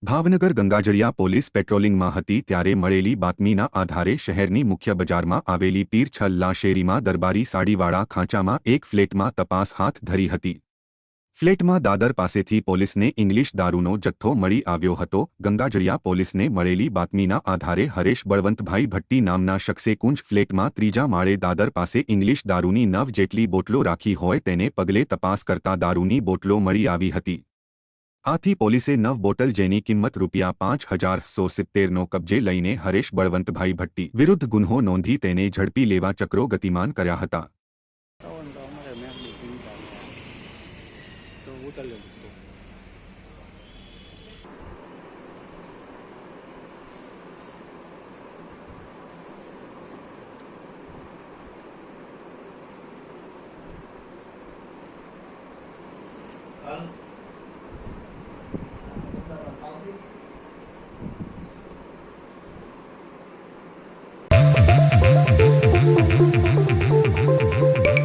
Bhavnagar Gangajaliya police પેટ્રોલિંગમાં હતી ત્યારે મળેલી બાતમીના આધારે શહેરની મુખ્ય બજારમાં આવેલી પીર છલ્લા શેરીમાં દરબારી સાડીવાળા ખાંચામાં એક ફ્લેટમાં તપાસ હાથ ધરી હતી। ફ્લેટમાં દાદર પાસેથી પોલીસને ઇંગ્લિશ દારૂનો જથ્થો મળી આવ્યો હતો। ગંગાજળિયા પોલીસને મળેલી બાતમીના આધારે હરેશ બળવંતભાઈ ભટ્ટી નામના શખ્સે કુંજ ફ્લેટમાં ત્રીજા માળે દાદર પાસે ઇંગ્લિશ દારૂની 9 જેટલી બોટલો રાખી હોય તેને પગલે તપાસ કરતા દારૂની બોટલો મળી આવી હતી। આથી પોલીસે 9 બોટલ જેની કિંમત ₹5170નો કબજે લઈને હરેશ બળવંતભાઈ ભટ્ટી વિરુદ્ધ ગુન્હો નોંધી તેને ઝડપી લેવા ચક્રો ગતિમાન કર્યા હતા।